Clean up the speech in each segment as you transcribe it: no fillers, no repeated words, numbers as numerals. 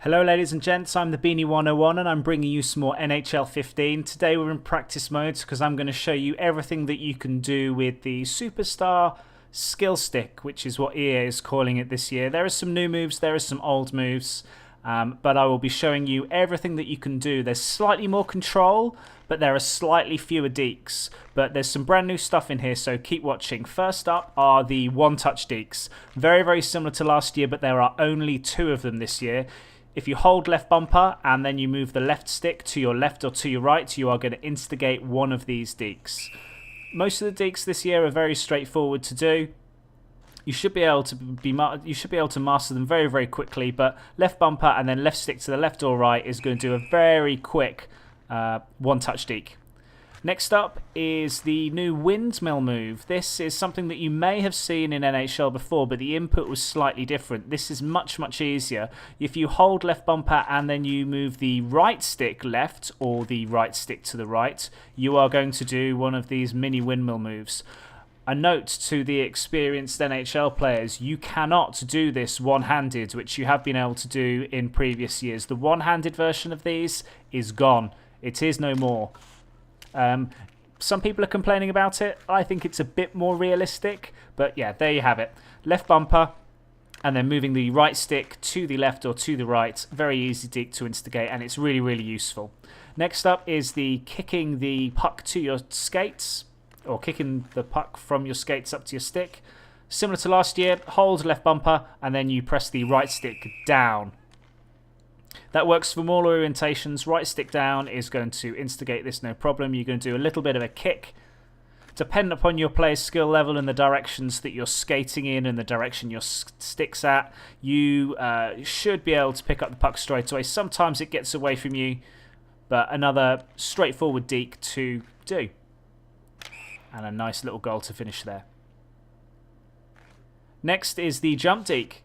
Hello ladies and gents, I'm the Beanie 101 and I'm bringing you some more NHL 15. Today we're in practice modes because I'm going to show you everything that you can do with the Superstar Skill Stick, which is what EA is calling it this year. There are some new moves, there are some old moves, but I will be showing you everything that you can do. There's slightly more control, but there are slightly fewer dekes. But there's some brand new stuff in here, so keep watching. First up are the OneTouch Dekes. Very, very similar to last year, but there are only 2 of them this year. If you hold left bumper and then you move the left stick to your left or to your right, you are going to instigate one of these dekes. Most of the dekes this year are very straightforward to do. You should be able to master them very, very quickly, but left bumper and then left stick to the left or right is going to do a very quick one-touch deke. Next up is the new Windmill move. This is something that you may have seen in NHL before, but the input was slightly different. This is much, much easier. If you hold left bumper and then you move the right stick left or the right stick to the right, you are going to do one of these mini windmill moves. A note to the experienced NHL players, you cannot do this one-handed, which you have been able to do in previous years. The one-handed version of these is gone. It is no more. Some people are complaining about it. I think it's a bit more realistic, but yeah, there you have it. Left bumper and then moving the right stick to the left or to the right. Very easy deke to instigate, and it's really, really useful. Next up is the kicking the puck to your skates, or kicking the puck from your skates up to your stick. Similar to last year, hold left bumper and then you press the right stick down. That works from all orientations. Right stick down is going to instigate this, no problem. You're going to do a little bit of a kick. Depending upon your player's skill level and the directions that you're skating in and the direction your stick's at, you should be able to pick up the puck straight away. Sometimes it gets away from you, but another straightforward deke to do. And a nice little goal to finish there. Next is the jump deke.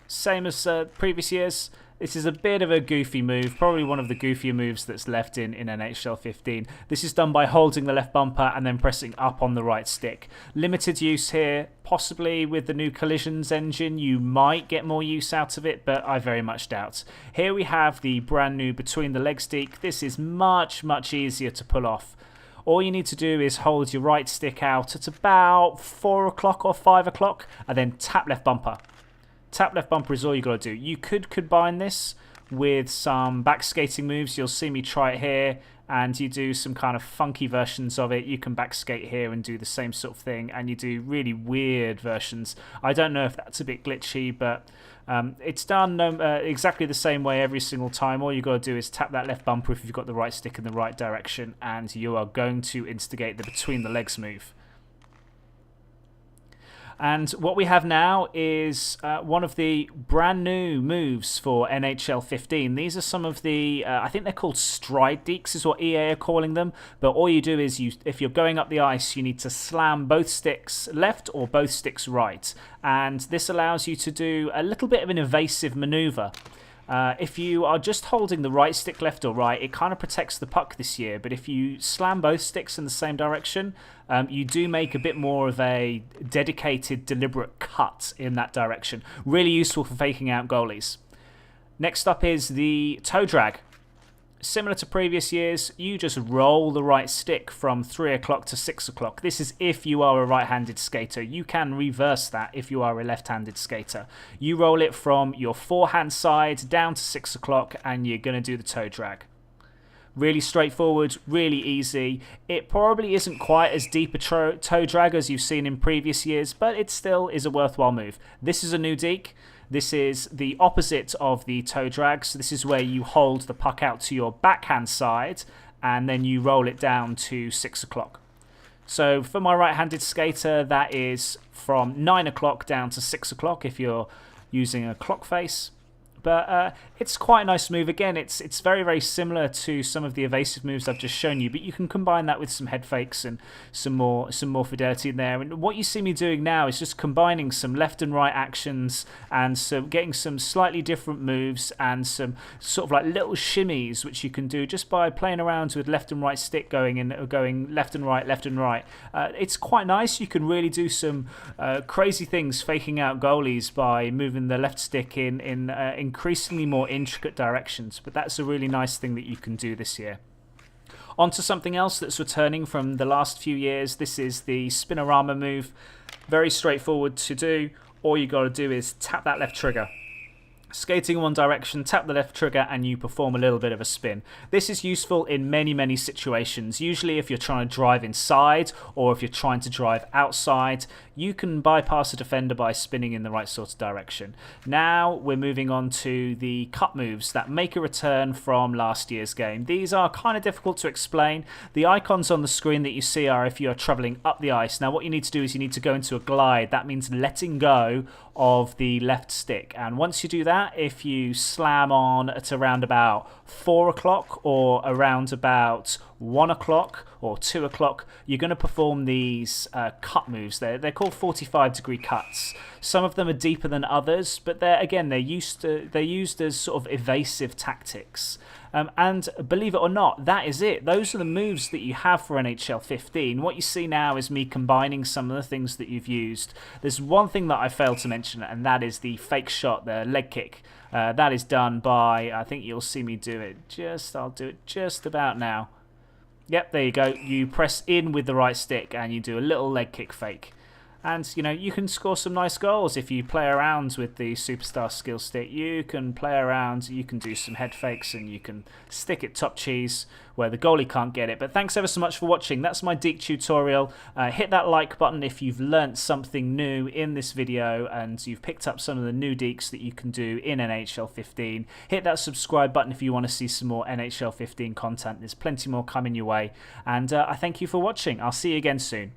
Same as previous years. This is a bit of a goofy move, probably one of the goofier moves that's left in NHL 15. This is done by holding the left bumper and then pressing up on the right stick. Limited use here, possibly with the new collisions engine you might get more use out of it, but I very much doubt. Here we have the brand new between the legs deke. This is much, much easier to pull off. All you need to do is hold your right stick out at about 4 o'clock or 5 o'clock and then tap left bumper. Tap left bumper is all you got to do. You could combine this with some back skating moves. You'll see me try it here, and you do some kind of funky versions of it. You can back skate here and do the same sort of thing, and you do really weird versions. I don't know if that's a bit glitchy, but it's done exactly the same way every single time. All you got to do is tap that left bumper if you've got the right stick in the right direction, and you are going to instigate the between the legs move. And what we have now is one of the brand new moves for NHL 15. These are some of the, I think they're called stride dekes is what EA are calling them. But all you do is, if you're going up the ice, you need to slam both sticks left or both sticks right. And this allows you to do a little bit of an evasive maneuver. If you are just holding the right stick left or right, it kind of protects the puck this year. But if you slam both sticks in the same direction, you do make a bit more of a dedicated, deliberate cut in that direction. Really useful for faking out goalies. Next up is the toe drag. Similar to previous years, you just roll the right stick from 3 o'clock to 6 o'clock. This is if you are a right-handed skater. You can reverse that if you are a left-handed skater. You roll it from your forehand side down to 6 o'clock and you're going to do the toe drag. Really straightforward, really easy. It probably isn't quite as deep a toe drag as you've seen in previous years, but it still is a worthwhile move. This is a new deke. This is the opposite of the toe drag. So this is where you hold the puck out to your backhand side and then you roll it down to 6 o'clock. So for my right-handed skater, that is from 9 o'clock down to 6 o'clock if you're using a clock face. But it's quite a nice move. Again, it's very, very similar to some of the evasive moves I've just shown you, but you can combine that with some head fakes and some more fidelity in there. And what you see me doing now is just combining some left and right actions and getting some slightly different moves and some sort of like little shimmies which you can do just by playing around with left and right stick going left and right, left and right. It's quite nice. You can really do some crazy things faking out goalies by moving the left stick in increasingly more intricate directions, but that's a really nice thing that you can do this year. On to something else that's returning from the last few years. This is the Spinorama move. Very straightforward to do. All you got to do is tap that left trigger. Skating in one direction, tap the left trigger and you perform a little bit of a spin. This is useful in many situations. Usually if you're trying to drive inside or if you're trying to drive outside, you can bypass a defender by spinning in the right sort of direction. Now we're moving on to the cut moves that make a return from last year's game. These are kind of difficult to explain. The icons on the screen that you see are if you're traveling up the ice. Now what you need to do is you need to go into a glide. That means letting go of the left stick, and once you do that, if you slam on at around about 4 o'clock or around about 1 o'clock or 2 o'clock, you're going to perform these cut moves. They're called 45-degree cuts. Some of them are deeper than others, but they're used as sort of evasive tactics. And believe it or not, that is it. Those are the moves that you have for NHL 15. What you see now is me combining some of the things that you've used. There's one thing that I failed to mention, and that is the fake shot, the leg kick. That is done by, I think you'll see me do it I'll do it just about now. Yep, there you go. You press in with the right stick and you do a little leg kick fake. And, you know, you can score some nice goals if you play around with the Superstar skill stick. You can play around, you can do some head fakes, and you can stick it top cheese where the goalie can't get it. But thanks ever so much for watching. That's my Deke tutorial. Hit that like button if you've learnt something new in this video and you've picked up some of the new Dekes that you can do in NHL 15. Hit that subscribe button if you want to see some more NHL 15 content. There's plenty more coming your way. And I thank you for watching. I'll see you again soon.